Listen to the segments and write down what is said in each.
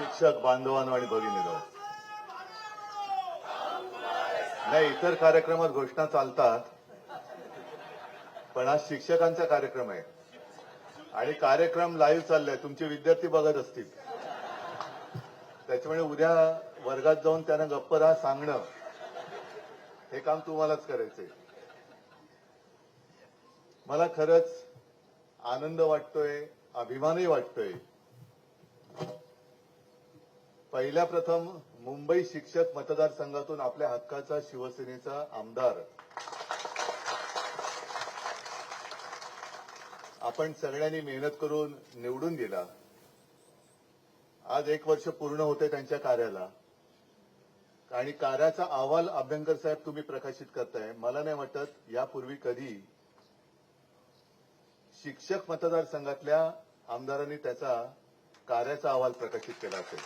शिक्षक बांधवांनो आणि भगिनींनो, नाही इतर कार्यक्रमात घोषणा चालतात, पण आज शिक्षकांचा कार्यक्रम आहे आणि कार्यक्रम लाईव्ह चाललाय. तुमचे विद्यार्थी बघत असतील, त्याच्यामुळे उद्या वर्गात जाऊन त्यांना गप्प राहा सांगणं हे काम तुम्हालाच करायचंय. मला खरंच आनंद वाटतोय, अभिमानही वाटतोय. पहिल्या प्रथम मुंबई शिक्षक मतदारसंघातून आपल्या हक्काचा शिवसेनेचा आमदार आपण सगळ्यांनी मेहनत करून निवडून दिला. आज 1 वर्ष पूर्ण होते त्यांच्या कार्याला आणि कार्याचा अहवाल अभ्यंकर साहेब तुम्ही प्रकाशित करताय. मला नाही वाटत यापूर्वी कधी शिक्षक मतदारसंघातल्या आमदारांनी त्याचा कार्याचा अहवाल प्रकाशित केला असेल.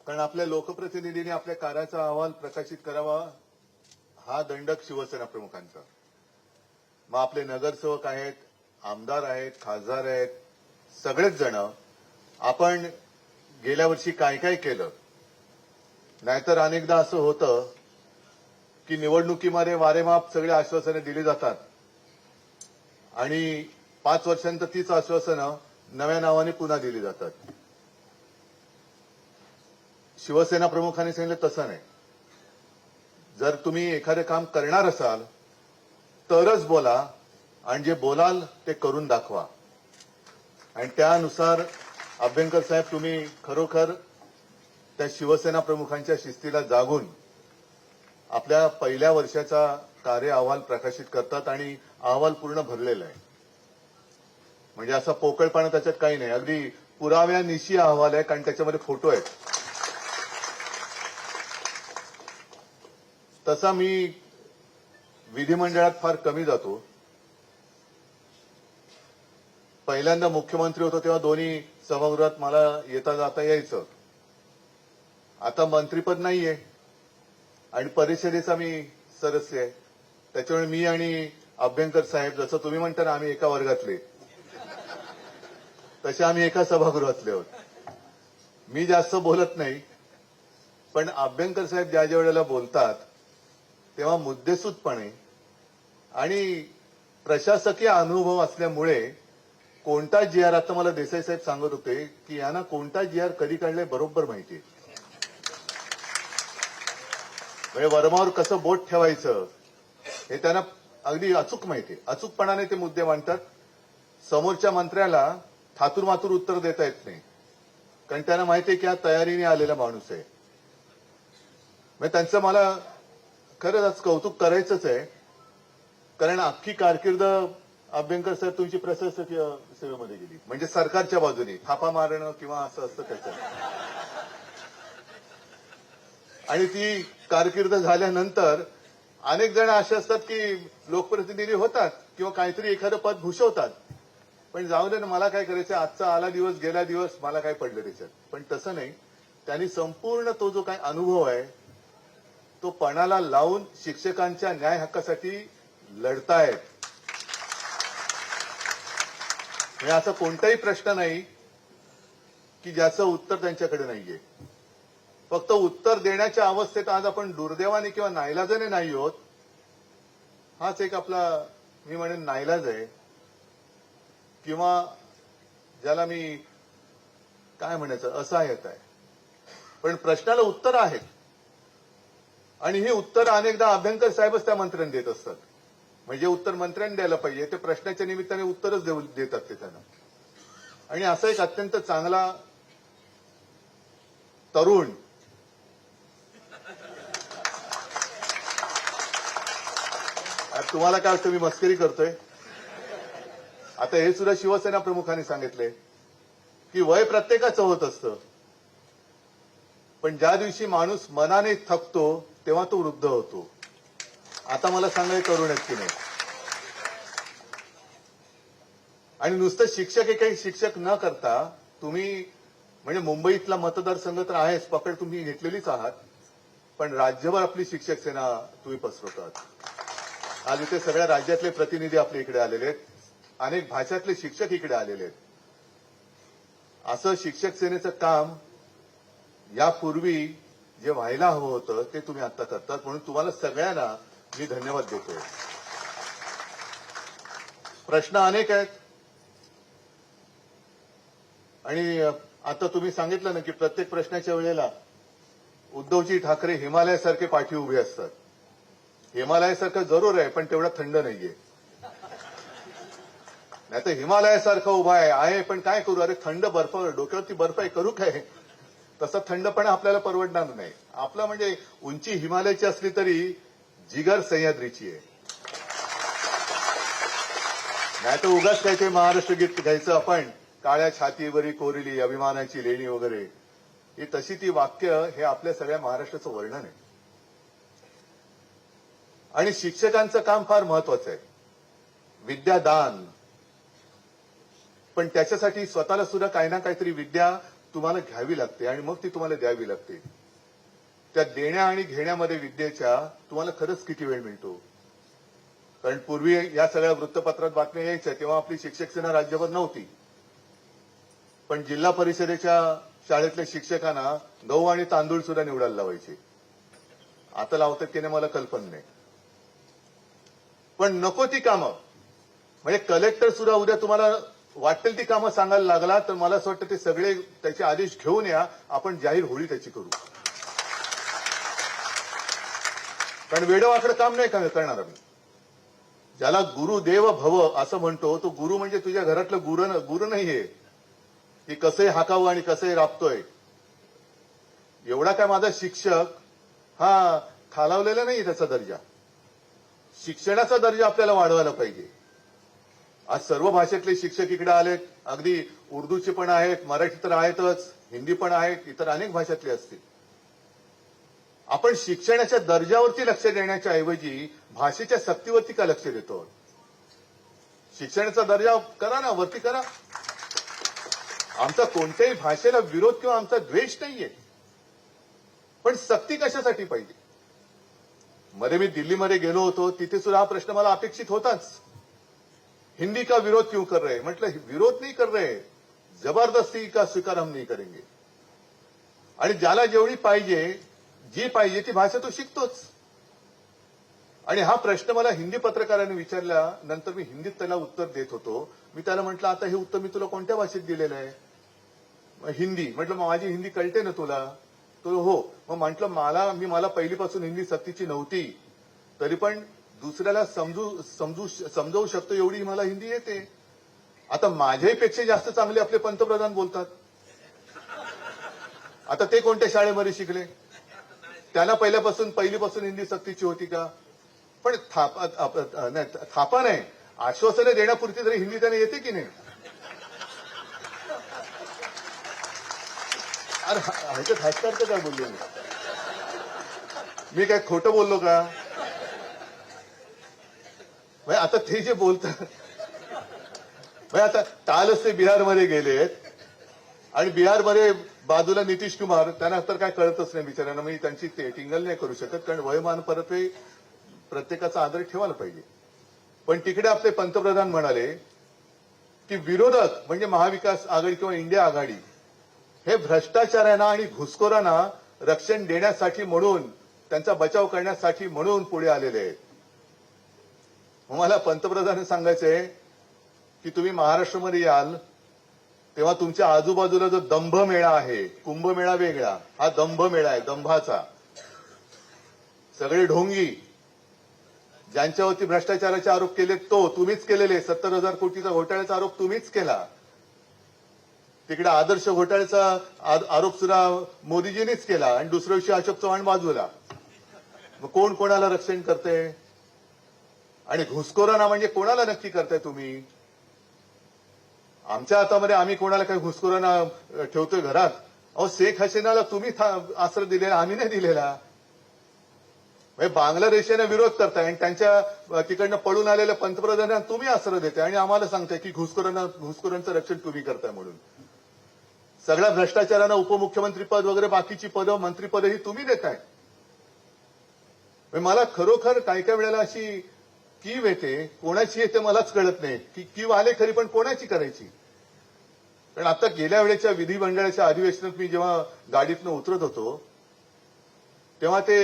कारण आपल्या लोकप्रतिनिधींनी आपल्या कार्याचा अहवाल प्रकाशित करावा हा दंडक शिवसेना प्रमुखांचा. मग आपले नगरसेवक आहेत, आमदार आहेत, खासदार आहेत, सगळेच जण आपण गेल्या वर्षी काय काय केलं. नाहीतर अनेकदा असं होतं की निवडणुकीमध्ये वारेमाप सगळी आश्वासने दिली जातात आणि 5 वर्षांत तीच आश्वासनं नव्या नावाने पुन्हा दिली जातात. शिवसेना प्रमुखांनी सांगितलं तसं नाही. जर तुम्ही एखादं काम करणार असाल तरच बोला आणि जे बोलाल ते करून दाखवा. आणि त्यानुसार अभ्यंकर साहेब तुम्ही खरोखर त्या शिवसेना प्रमुखांच्या शिस्तीला जागून आपल्या पहिल्या वर्षाचा कार्य अहवाल प्रकाशित करतात आणि अहवाल पूर्ण भरलेला आहे. म्हणजे असा पोकळपणा त्याच्यात काही नाही. अगदी पुराव्यानिशी अहवाल आहे, कारण त्याच्यामध्ये फोटो आहेत. तसा मी विधिमंडळात फार कमी जातो. पहिल्यांदा मुख्यमंत्री होतो तेव्हा दोन्ही सभागृहात मला येता जाता यायचं. आता मंत्रीपद नाहीये आणि परिषदेचा मी सदस्य आहे. त्याच्यामुळे मी आणि अभ्यंकर साहेब, जसं तुम्ही म्हणता ना आम्ही एका वर्गातले, तसे आम्ही एका सभागृहातले आहोत. मी जास्त बोलत नाही, पण अभ्यंकर साहेब ज्या ज्या वेळेला बोलतात तेव्हा मुद्देसूदपणे आणि प्रशासकीय अनुभव असल्यामुळे कोणता जी.आर. आता मला देसाई साहेब सांगत होते की यांना कोणता जी.आर. कधी काढलाय बरोबर माहिती. म्हणजे वर्मावर कसं बोट ठेवायचं हे त्यांना अगदी अचूक माहिती. अचूकपणाने ते मुद्दे मांडतात. समोरच्या मंत्र्याला थातूर मातूर उत्तर देता येत नाही, कारण त्यांना माहिती आहे की हा तयारीने आलेला माणूस आहे. म्हणजे त्यांचं मला खरंच आज कौतुक करायचंच आहे, कारण अख्खी कारकीर्द अभ्यंकर साहेब तुमची प्रशासकीय सेवेमध्ये गेली. म्हणजे सरकारच्या बाजूने थापा मारणं किंवा असं असतं त्याचं. आणि ती कारकीर्द झाल्यानंतर अनेक जण असे असतात की लोकप्रतिनिधी होतात किंवा काहीतरी एखादं पद भूषवतात, पण जाऊ दे ना, मला काय करायचं, आजचा आला दिवस गेला दिवस, मला काय पडलं त्याच्यात. पण तसं नाही. त्यांनी संपूर्ण तो जो काही अनुभव आहे तो पणाला लावून शिक्षकांच्या न्याय हक्कासाठी लढतायत. म्हणजे असा कोणताही प्रश्न नाही की ज्याचं उत्तर त्यांच्याकडे नाहीये. फक्त उत्तर देण्याच्या अवस्थेत आज आपण दुर्दैवाने किंवा नाईलाजाने नाही होत. हाच एक आपला मी म्हणेन नाईलाज आहे, किंवा ज्याला मी काय म्हणायचं असहाय्यता आहे. पण प्रश्नाला उत्तर आहेत आणि ही उत्तर अनेकदा अभ्यंकर साहेबच त्या मंत्र्यांनी देत असतात. म्हणजे उत्तर मंत्र्यांनी द्यायला पाहिजे, ते प्रश्नाच्या निमित्ताने उत्तरच देतात ते त्यांना. आणि असा एक अत्यंत चांगला तरुण तुम्हाला काय वाटतं मी मस्करी करतोय. आता हे सुद्धा शिवसेना प्रमुखांनी सांगितले की वय प्रत्येकाचं होत असतं, पण ज्या दिवशी माणूस मनाने थकतो तेव्हा तो वृद्ध होतो. आता मला सांगा, तरुण आहेत की नाही. आणि नुसतं शिक्षक एकही शिक्षक न करता तुम्ही म्हणजे मुंबईतला मतदारसंघ तर आहेच, पकड तुम्ही घेतलेलीच आहात, पण राज्यभर आपली शिक्षक सेना तुम्ही पसरवतात. आज इथे सगळ्या राज्यातले प्रतिनिधी आपल्या इकडे आलेले आहेत. अनेक भाषातले शिक्षक इकडे आलेले आहेत. असं शिक्षक सेनेचं काम यापूर्वी जे व्हायला हवं होतं ते तुम्ही आता करतात, म्हणून तुम्हाला सगळ्यांना मी धन्यवाद देतोय. प्रश्न अनेक आहेत आणि आता तुम्ही सांगितलं ना की प्रत्येक प्रश्नाच्या वेळेला उद्धवजी ठाकरे हिमालयासारखे पाठी उभे असतात. हिमालयासारखं जरूर आहे, पण तेवढा थंड नाहीये. नाही तर हिमालयासारखं उभा आहे पण काय करू, अरे थंड बर्फ, डोक्यावरती बर्फ आहे, करू काय? तसा थंडपणा आपल्याला परवडणार नाही. आपला म्हणजे उंची हिमालयाची असली तरी जिगर सह्याद्रीची आहे. नाही तर उगाच काय ते महाराष्ट्र गीत घ्यायचं आपण, काळ्या छातीवरी कोरिली अभिमानाची लेणी वगैरे, ही तशी ती वाक्य हे आपल्या सगळ्या महाराष्ट्राचं वर्णन आहे. आणि शिक्षकांचं काम फार महत्वाचं आहे, विद्यादान. पण त्याच्यासाठी स्वतःला सुद्धा काही ना काहीतरी विद्या तुम्हाला घ्यावी लागते आणि मग ती तुम्हाला द्यावी लागते. त्या देण्या आणि घेण्यामध्ये विद्येच्या तुम्हाला खरंच किती वेळ मिळतो? कारण पूर्वी या सगळ्या वृत्तपत्रात बातम्या यायच्या तेव्हा आपली शिक्षक सेना राज्यभर नव्हती, पण जिल्हा परिषदेच्या शाळेतल्या शिक्षकांना गहू आणि तांदूळ सुद्धा निवडायला लावायचे. आता लावतात की नाही मला कल्पना नाही, पण नको ती कामं, म्हणजे कलेक्टर सुद्धा उद्या तुम्हाला वाटेल ती कामं सांगायला लागला तर मला असं वाटतं ते सगळे त्याचे आदेश घेऊन या, आपण जाहीर होळी त्याची करू. कारण वेडवाकडं काम नाही करणार आम्ही. ज्याला गुरुदेव भव असं म्हणतो, तो गुरु म्हणजे तुझ्या घरातलं गुरु नाहीये की कसंही हाकावं आणि कसंही राबतोय. एवढा काय माझा शिक्षक हा खालावलेला नाही त्याचा दर्जा. शिक्षणाचा दर्जा आपल्याला वाढवायला पाहिजे. आज सर्व भाषेतले शिक्षक इकडे आलेत, अगदी उर्दूचे पण आहेत, मराठी तर आहेतच, हिंदी पण आहेत, इतर अनेक भाषेतले असतील. आपण शिक्षणाच्या दर्जावरती लक्ष देण्याच्या ऐवजी भाषेच्या सक्तीवरती का लक्ष देतो? शिक्षणाचा दर्जा करा ना, वरती करा. आमचा कोणत्याही भाषेला विरोध किंवा आमचा द्वेष नाहीये, पण सक्ती कशासाठी पाहिजे? मध्ये मी दिल्लीमध्ये गेलो होतो, तिथे सुद्धा हा प्रश्न मला अपेक्षित होताच. हिंदी का विरोध क्यों कर रहे? म्हटलं विरोध नहीं कर रहे, जबरदस्ती का स्वीकार हम नहीं करेंगे. आणि ज्याला जेवढी पाहिजे, जी पाहिजे ती भाषा तो शिकतोच. आणि हा प्रश्न मला हिंदी पत्रकाराने विचारल्यानंतर मी हिंदीत त्याला उत्तर देत होतो. मी त्याला म्हटलं आता हे उत्तर मी तुला कोणत्या भाषेत दिलेलं आहे? हिंदी. म्हटलं मग माझी हिंदी कळते ना तुला? तो हो. मग म्हटलं मला पहिलीपासून हिंदी सक्तीची नव्हती, तरी पण दुसऱ्याला समजवू शकतो एवढी मला हिंदी येते. आता माझ्यापेक्षा जास्त चांगले आपले पंतप्रधान बोलतात. आता ते कोणत्या शाळेमध्ये शिकले? त्यांना पहिलीपासून हिंदी सक्तीची होती का? पण थापा नाही, आश्वासने देण्यापुरती तरी हिंदी त्यांना येते की नाही? अरे ह्याच्यात हसतात काय बोललो मी काय खोटं बोललो का? आता ते जे बोलतात, आता कालच ते बिहारमध्ये गेलेत आणि बिहारमध्ये बाजूला नितीश कुमार, त्यांना तर काय कळतच नाही बिचाऱ्यांना. मी त्यांची टिंगल नाही करू शकत, कारण वयोमान परत प्रत्येकाचा आदर ठेवायला पाहिजे. पण तिकडे आपले पंतप्रधान म्हणाले की विरोधक म्हणजे महाविकास आघाडी किंवा इंडिया आघाडी हे भ्रष्टाचारांना आणि घुसखोरांना रक्षण देण्यासाठी म्हणून, त्यांचा बचाव करण्यासाठी म्हणून पुढे आलेले आहेत. मला पंतप्रधान सांगायचंय की तुम्ही महाराष्ट्रामध्ये याल तेव्हा तुमच्या आजूबाजूला जो दंभ मेळा आहे, कुंभमेळा वेगळा, हा दंभ मेळा आहे, दंभाचा. सगळे ढोंगी ज्यांच्यावरती भ्रष्टाचाराचे आरोप केले तो तुम्हीच केलेले. 70,000 कोटीचा घोटाळ्याचा आरोप तुम्हीच केला. तिकडे आदर्श घोटाळ्याचा आरोप सुद्धा मोदीजींनीच केला आणि दुसऱ्या दिवशी अशोक चव्हाण बाजूला. मग कोण कोणाला रक्षण करते? आणि घुसखोरांना म्हणजे कोणाला नक्की करताय तुम्ही? आमच्या हातामध्ये आम्ही कोणाला काही घुसखोरांना ठेवतोय घरात? अहो शेख हसीनाला तुम्ही आश्रय दिलेला, आम्ही नाही दिलेला. बांगलादेशाने विरोध करताय आणि त्यांच्या तिकडनं पळून आलेल्या पंतप्रधानांना तुम्ही आश्रय देताय आणि आम्हाला सांगताय की घुसखोरांचं रक्षण तुम्ही करताय म्हणून. सगळ्या भ्रष्टाचारांना उपमुख्यमंत्री पद वगैरे बाकीची पदं, मंत्रीपदं ही तुम्ही देताय. मला खरोखर काही काही वेळेला अशी कीव येते, कोणाची येते मलाच कळत नाही. की कीव आले खरी, पण कोणाची करायची? कारण आता गेल्या वेळेच्या विधिमंडळाच्या अधिवेशनात मी जेव्हा गाडीतनं उतरत होतो तेव्हा ते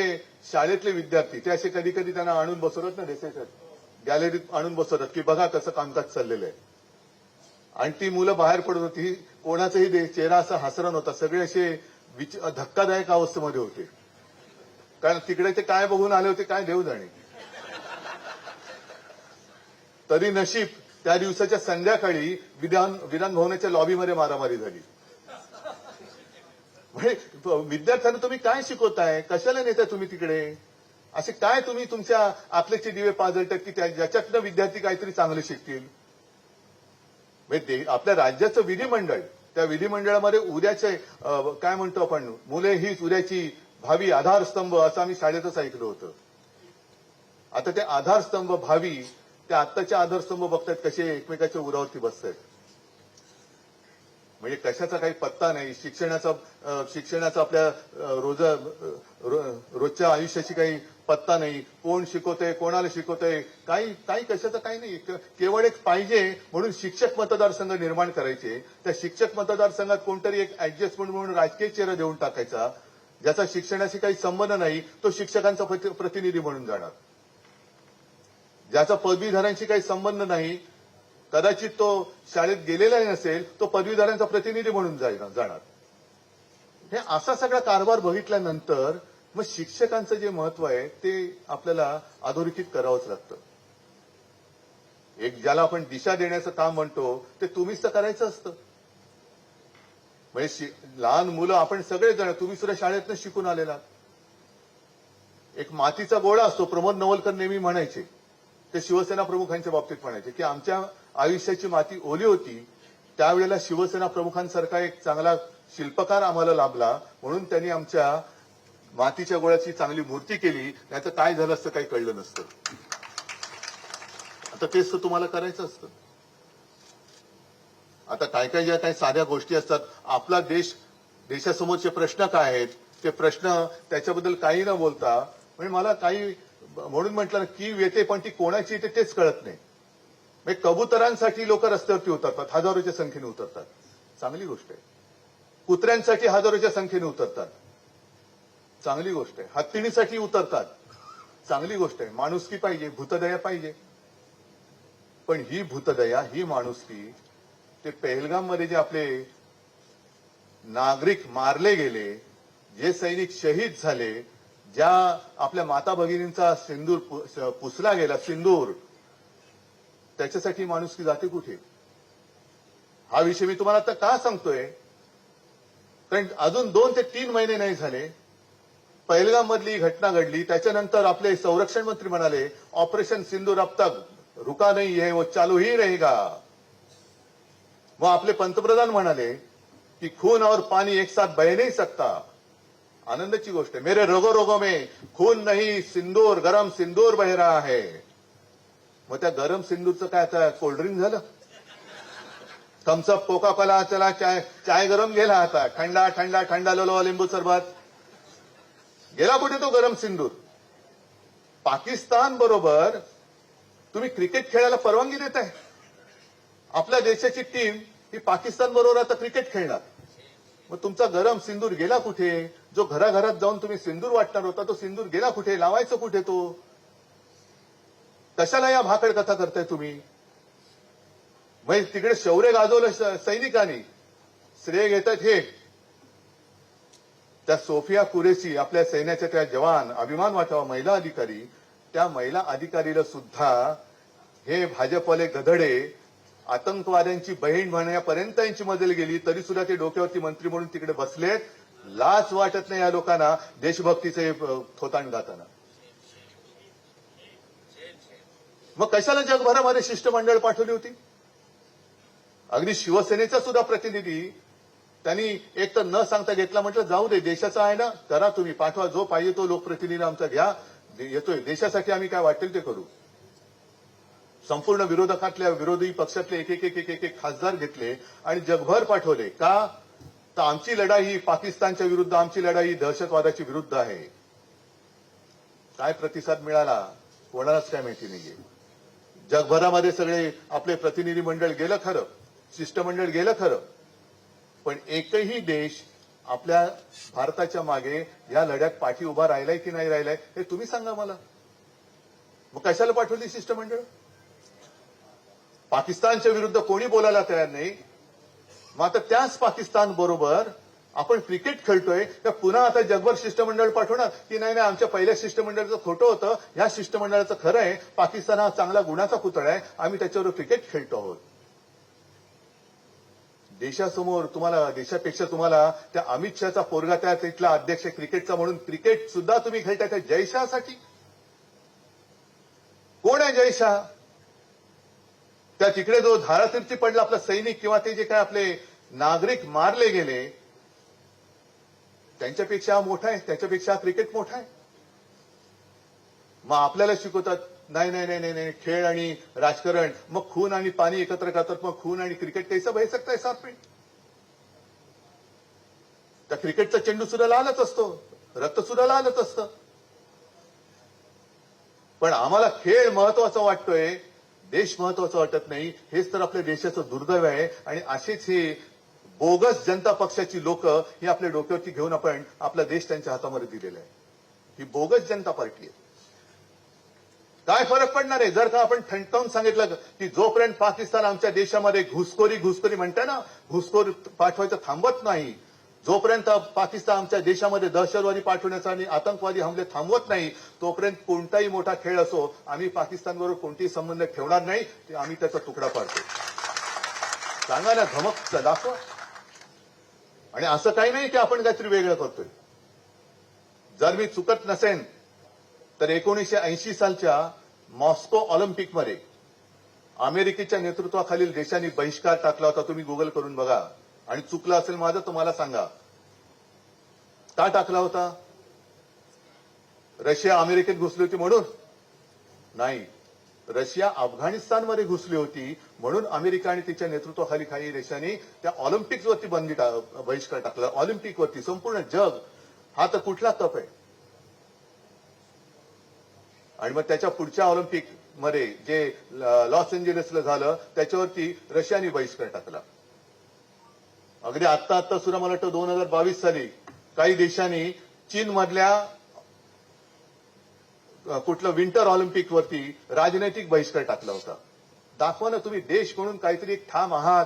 शाळेतले विद्यार्थी ते असे कधी कधी त्यांना आणून बसवतात ना देशाच्या गॅलरीत आणून बसवतात की बघा कसं कामकाज चाललेलं आहे. आणि ती मुलं बाहेर पडत होती, कोणाचाही चेहरा असा हसरा नव्हता, सगळे असे धक्कादायक अवस्थेमध्ये होते. कारण तिकडे ते काय बघून आले होते काय देव जाणे. तरी नशीब त्या दिवसाच्या संध्याकाळी विधान भवनाच्या लॉबीमध्ये मारामारी झाली. म्हणजे विद्यार्थ्यांना तुम्ही काय शिकवताय, कशाला नेताय तुम्ही तिकडे, असे काय तुम्ही तुमच्या आपल्याचे दिवे पाजळतात की ज्याच्यातनं विद्यार्थी काहीतरी चांगले शिकतील. म्हणजे आपल्या राज्याचं विधिमंडळ, त्या विधिमंडळामध्ये उद्याचे काय म्हणतो आपण, मुले हीच उद्याची भावी आधारस्तंभ असं आम्ही शाळेतच ऐकलं होतं. आता ते आधारस्तंभ भावी ते आत्ताचे आधारस्तंभ बघतात कसे एकमेकाच्या उरावरती बसतात. म्हणजे कशाचा काही पत्ता नाही. शिक्षणाचा आपल्या रोजच्या आयुष्याची काही पत्ता नाही. कोण शिकवतंय, कोणाला शिकवतंय, काही कशाचं काही नाही. केवळ एक पाहिजे म्हणून शिक्षक मतदारसंघ निर्माण करायचे. त्या शिक्षक मतदारसंघात कोणतरी एक ऍडजस्टमेंट म्हणून राजकीय चेहरा देऊन टाकायचा, ज्याचा शिक्षणाशी काही संबंध नाही, तो शिक्षकांचा प्रतिनिधी म्हणून जाणार. ज्याचा पदवीधरांशी काही संबंध नाही, कदाचित तो शाळेत गेलेला नसेल, तो पदवीधरांचा प्रतिनिधी म्हणून जाणार. हे असा सगळा कारभार बघितल्यानंतर मग शिक्षकांचं जे महत्व आहे ते आपल्याला अधोरेखित करावंच लागतं. एक ज्याला आपण दिशा देण्याचं काम म्हणतो ते तुम्हीच तर करायचं असतं. म्हणजे लहान मुलं आपण सगळे जण, तुम्ही सुद्धा शाळेतनं शिकून आलेला. एक मातीचा गोळा असतो, प्रमोद नवलकर नेहमी म्हणायचे, ते शिवसेना प्रमुखांच्या बाबतीत म्हणायचे की आमच्या आयुष्याची माती ओली होती, त्यावेळेला शिवसेना प्रमुखांसारखा एक चांगला शिल्पकार आम्हाला लाभला, म्हणून त्यांनी आमच्या मातीच्या गोळ्याची चांगली मूर्ती केली, नाहीतर काय झालं असतं काही कळलं नसतं. आता तेच तर तुम्हाला करायचं असतं. आता काय ज्या काही साध्या गोष्टी असतात, आपला देशासमोरचे प्रश्न काय आहेत ते प्रश्न त्याच्याबद्दल काही न बोलता, म्हणजे मला काही म्हणून म्हटलं की येते पण ती कोणाची येते तेच कळत नाही. म्हणजे कबुतरांसाठी लोक रस्त्यावरती उतरतात, हजारोच्या संख्येने उतरतात, चांगली गोष्ट आहे. कुत्र्यांसाठी हजारोच्या संख्येने उतरतात, चांगली गोष्ट आहे. हत्तीणीसाठी उतरतात, चांगली गोष्ट आहे. माणुसकी पाहिजे, भूतदया पाहिजे. पण ही भूतदया, ही माणुसकी, ते पहलगाममध्ये जे आपले नागरिक मारले गेले, जे सैनिक शहीद झाले, ज्या आपल्या माता भगिनींचा सिंदूर पुसला गेला, सिंदूर, त्याच्यासाठी माणुसकी जाते कुठे? हा विषय मी तुम्हाला आता का सांगतोय, कारण अजून 2 ते 3 महिने नाही झाले, पहलगाम मधली घटना घडली. त्याच्यानंतर आपले संरक्षण मंत्री म्हणाले ऑपरेशन सिंदूर अब तक रुका नहीं है, वो चालू ही रहेगा. मग आपले पंतप्रधान म्हणाले की खून और पानी एक साथ बह नहीं सकता. आनंदाची गोष्ट आहे. मेरे रगो रगो में खून नहीं सिंदूर, गरम सिंदूर बह रहा है. मग त्या गरम सिंदूरचं काय आता कोल्ड्रिंक झालं? थम्सअप, कोका कोला, चला चाय गरम गेला, आता ठंडा ठंडा ठंडा लो लिंबू सरबत गेला. कुठे तो गरम सिंदूर? पाकिस्तान बरोबर तुम्ही क्रिकेट खेळायला परवानगी देताय. आपल्या देशाची टीम ही पाकिस्तान बरोबर आता क्रिकेट खेळणार. मग तुमचा गरम सिंदूर गेला कुठे? जो घराघरात जाऊन तुम्ही सिंदूर वाटणार होता तो सिंदूर गेला कुठे? लावायचं कुठे तो? कशाला या भाकड कथा करताय तुम्ही? म्हणजे तिकडे शौर्य गाजवलं सैनिकांनी, श्रेय घेतात हे. त्या सोफिया कुरेशी, आपल्या सैन्याच्या त्या जवान, अभिमान वाटावा महिला अधिकारी, त्या महिला अधिकारीला सुद्धा हे भाजपवाले गधडे आतंकवाद्यांची बहीण म्हणण्यापर्यंत त्यांची मदल गेली, तरी सुद्धा ते डोक्यावरती मंत्री म्हणून तिकडे बसलेत. लाच वाटत नाही या लोकांना देशभक्तीचे थोतांड गाताना. मग कशाला जगभरामध्ये शिष्टमंडळ पाठवली होती? अगदी शिवसेनेचा सुद्धा प्रतिनिधी त्यांनी एक तर न सांगता घेतला. म्हटलं जाऊ दे, देशाचा आहे ना, करा तुम्ही, पाठवा, जो पाहिजे तो लोकप्रतिनिधी आमचा घ्या, येतोय देशासाठी, आम्ही काय वाटेल ते करू. संपूर्ण विरोधी पक्षातले एक खासदार घेतले आणि जगभर पाठवले. का? तर आमची लढाई ही पाकिस्तानच्या विरुद्ध, आमची लढाई ही दहशतवादाच्या विरुद्ध आहे. काय प्रतिसाद मिळाला कोणालाच काय माहिती नाहीये. जगभरामध्ये सगळे आपले प्रतिनिधी मंडळ गेलं खरं, शिष्टमंडळ गेलं खरं, पण एकही देश आपल्या भारताच्या मागे या लढ्यात पाठी उभा राहिलाय की नाही राहिलाय हे तुम्ही सांगा मला. मग कशाला पाठवली शिष्टमंडळ? पाकिस्तानच्या विरुद्ध कोणी बोलायला तयार नाही. मग आता त्याच पाकिस्तान बरोबर आपण क्रिकेट खेळतोय तर पुन्हा आता जगभर शिष्टमंडळ पाठवणार की नाही नाही आमच्या पहिल्या शिष्टमंडळाचं खोटं होतं, ह्या शिष्टमंडळाचं खरं आहे, पाकिस्तान हा चांगला गुणाचा पुतळा आहे, आम्ही त्याच्यावर क्रिकेट खेळतो आहोत. देशासमोर तुम्हाला, देशापेक्षा तुम्हाला त्या अमित शहाचा पोरगा त्या तिथला अध्यक्ष क्रिकेटचा म्हणून क्रिकेट सुद्धा तुम्ही खेळताय त्या जयशहासाठी. कोण आहे जयशहा? त्या तिकडे जो धारातीर्थी पडला आपला सैनिक किंवा ते जे काय आपले नागरिक मारले गेले त्यांच्यापेक्षा हा मोठा आहे, त्याच्यापेक्षा क्रिकेट मोठा आहे. मग आपल्याला शिकवतात नाही नाही नाही नाही खेळ आणि राजकारण, मग खून आणि पाणी एकत्र करतात, मग खून आणि क्रिकेट कैसा बह सकता है साथ में? त्या क्रिकेटचा चेंडू सुद्धा लालच असतो, रक्त सुद्धा लालच असतं. पण आम्हाला खेळ महत्वाचा वाटतोय, देश महत्वाचा वाटत नाही. हेच तर आपल्या देशाचं दुर्दैव आहे. आणि असेच हे बोगस जनता पक्षाची लोक ही आपल्या डोक्यावरती घेऊन आपण आपला देश त्यांच्या हातामध्ये दिलेला आहे. ही बोगस जनता पार्टी आहे. काय फरक पडणार आहे जर का आपण ठणकावून सांगितलं की जोपर्यंत पाकिस्तान आमच्या देशामध्ये घुसखोरी म्हणते ना, घुसखोरी पाठवायचं थांबवत नाही, जोपर्यंत पाकिस्तान आमच्या देशामध्ये दहशतवादी पाठवण्याचा आणि आतंकवादी हमले थांबवत नाही, तोपर्यंत कोणताही मोठा खेळ असो आम्ही पाकिस्तानबरोबर कोणतेही संबंध ठेवणार नाही. ते आम्ही त्याचा तुकडा पाडतो. सांगा ना, धमक दाखवा. आणि असं काही नाही की आपण काहीतरी वेगळं करतोय. जर मी चुकत नसेन तर 1980 सालच्या मॉस्को ऑलिम्पिकमध्ये अमेरिकेच्या नेतृत्वाखालील देशांनी बहिष्कार टाकला होता. तुम्ही गुगल करून बघा. आणि चुकलं असेल माझं तुम्हाला सांगा. का टाकला होता? रशिया अमेरिकेत घुसली होती म्हणून नाही. रशिया अफगाणिस्तानमध्ये घुसली होती म्हणून अमेरिका आणि तिच्या नेतृत्वाखाली काही देशांनी त्या ऑलिम्पिक्सवरती बहिष्कार टाकला. ऑलिम्पिकवरती संपूर्ण जग हा तर कुठला कप आहे. आणि मग त्याच्या पुढच्या ऑलिम्पिक मध्ये जे लॉस एंजेलिसला झालं त्याच्यावरती रशियाने बहिष्कार टाकला. अगदी आत्ता सुद्धा मला वाटतं 2022 साली काही देशांनी चीनमधल्या कुठलं विंटर ऑलिम्पिक वरती राजनैतिक बहिष्कार टाकला होता. दाखवा ना तुम्ही देश म्हणून काहीतरी एक ठाम आहात.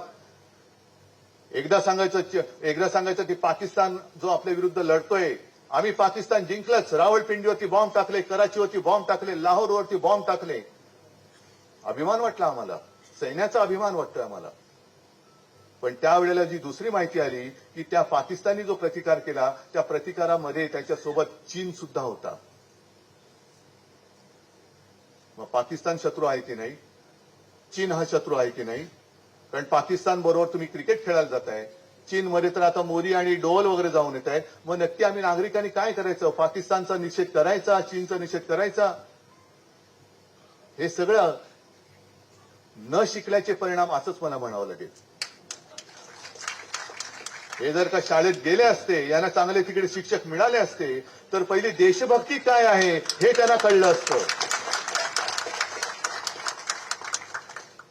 एकदा सांगायचं की पाकिस्तान जो आपल्या विरुद्ध लढतोय, आम्ही पाकिस्तान जिंकलंच. रावळपिंडीवरती बॉम्ब टाकले, कराचीवरती बॉम्ब टाकले, लाहोरवरती बॉम्ब टाकले. अभिमान वाटला आम्हाला, सैन्याचा अभिमान वाटतोय आम्हाला. पण त्यावेळेला जी दुसरी माहिती आली की त्या पाकिस्तानी जो प्रतिकार केला त्या प्रतिकारामध्ये त्याच्यासोबत चीन सुद्धा होता. मग पाकिस्तान शत्रू आहे की नाही? चीन हा शत्रू आहे की नाही? कारण पाकिस्तान बरोबर तुम्ही क्रिकेट खेळायला जाताय, चीनमध्ये तर आता मोदी आणि डोवल वगैरे जाऊन येत आहेत. मग नक्की आम्ही नागरिकांनी काय करायचं? पाकिस्तानचा निषेध करायचा, चीनचा निषेध करायचा? हे सगळं न शिकल्याचे परिणाम असंच मला म्हणावं लागेल. हे जर का शाळेत गेले असते, यांना चांगले तिकडे शिक्षक मिळाले असते तर पहिली देशभक्ती काय आहे हे त्यांना कळलं असतं.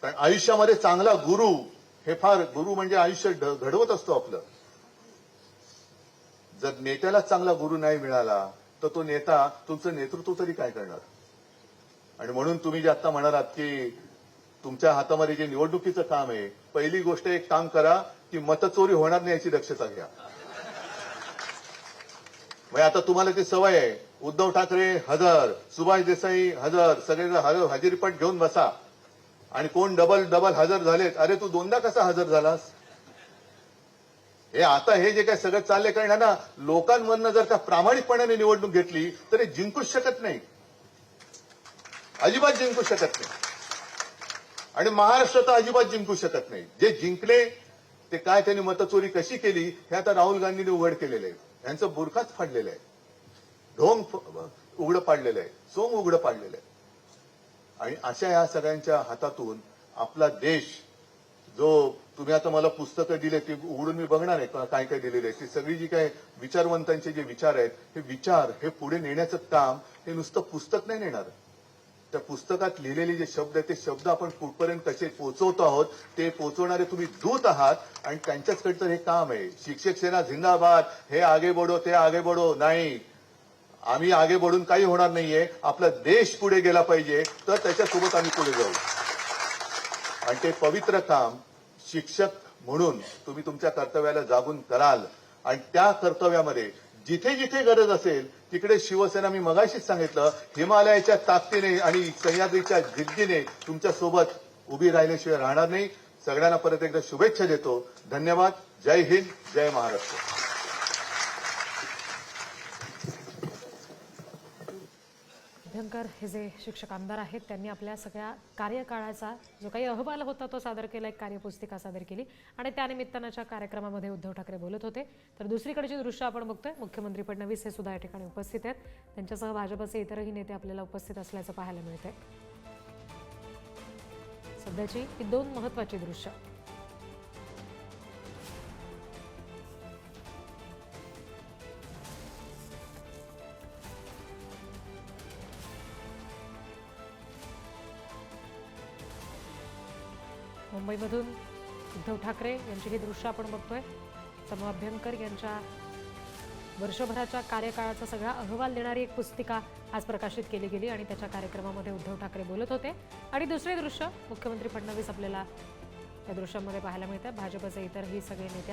कारण आयुष्यामध्ये चांगला गुरु हे फार, गुरु म्हणजे आयुष्य घडवत असतो आपलं. जर नेत्याला चांगला गुरु नाही मिळाला तर तो नेता तुमचं नेतृत्व तरी काय करणार? आणि म्हणून तुम्ही जे आता म्हणालात की तुमच्या हातामध्ये जे निवडणुकीचं काम आहे, पहिली गोष्ट एक काम करा की मतचोरी होणार नाही याची दक्षता घ्या. मग आता तुम्हाला ती सवय आहे, उद्धव ठाकरे हजर, सुभाष देसाई हजर, सगळे हजेरीपट घेऊन बसा. आणि कोण डबल हजर झालेत, अरे तू दोनदा कसा हजर झालास? हे आता हे जे काय सगळं चालले, कारण ना लोकांमधनं जर का प्रामाणिकपणाने निवडणूक घेतली तरी जिंकूच शकत नाही, अजिबात जिंकू शकत नाही. आणि महाराष्ट्र तर अजिबात जिंकू शकत नाही. जे जिंकले ते काय, त्यांनी मतचोरी कशी केली हे आता राहुल गांधींनी उघड केलेलं आहे. यांचं बुरखाच फाडलेलं आहे, ढोंग उघडं पाडलेलं आहे, सोंग उघडं पाडलेलं आहे. आणि अशा या सगळ्यांच्या हातातून आपला देश, जो तुम्ही आता मला पुस्तकं दिले ती उघडून मी बघणार आहे काय काय दिलेले आहे, ती सगळी जी काय विचारवंतांचे जे विचार आहेत, हे विचार हे पुढे नेण्याचं काम हे नुसतं पुस्तक नाही नेणार. त्या पुस्तकात लिहिलेले जे शब्द आहेत ते शब्द आपण कुठपर्यंत कसे पोहोचवतो आहोत ते पोहोचवणारे तुम्ही दूत आहात आणि त्यांच्याचकडचं हे काम आहे. शिक्षक सेना जिंदाबाद, हे आगे बढो ते आगे बढो नाही. आम्ही आगे बढून काही होणार नाहीये. आपला देश पुढे गेला पाहिजे तर त्याच्यासोबत आम्ही पुढे जाऊ. आणि ते पवित्र काम शिक्षक म्हणून तुम्ही तुमच्या कर्तव्याला जागून कराल आणि त्या कर्तव्यामध्ये जिथे जिथे गरज असेल तिकडे शिवसेना, मी मगाशीच सांगितलं, हिमालयाच्या ताकदीने आणि सह्याद्रीच्या जिद्दीने तुमच्या सोबत उभी राहिल्याशिवाय राहणार नाही. सगळ्यांना परत एकदा शुभेच्छा देतो. धन्यवाद. जय हिंद, जय महाराष्ट्र. अभ्यंकर हे जे शिक्षक आमदार आहेत त्यांनी आपल्या सगळ्या कार्यकाळाचा जो काही अहवाल होता तो सादर केला, एक कार्यपुस्तिका सादर केली आणि त्यानिमित्तानाच्या कार्यक्रमामध्ये उद्धव ठाकरे बोलत होते. तर दुसरीकडची दृश्य आपण बघतोय, मुख्यमंत्री फडणवीस हे सुद्धा या ठिकाणी उपस्थित आहेत. त्यांच्यासह भाजपचे इतरही नेते आपल्याला उपस्थित असल्याचं पाहायला मिळतंय. सध्याची ही दोन महत्त्वाची दृश्य. मुंबईमधून उद्धव ठाकरे यांची ही दृश्य आपण बघतोय. समूह अभ्यंकर यांच्या वर्षभराच्या कार्यकाळाचा सगळा अहवाल देणारी एक पुस्तिका आज प्रकाशित केली गेली आणि त्याच्या कार्यक्रमामध्ये उद्धव ठाकरे बोलत होते. आणि दुसरे दृश्य, मुख्यमंत्री फडणवीस आपल्याला या दृश्यामध्ये पाहायला मिळतात. भाजपचे इतरही सगळे नेते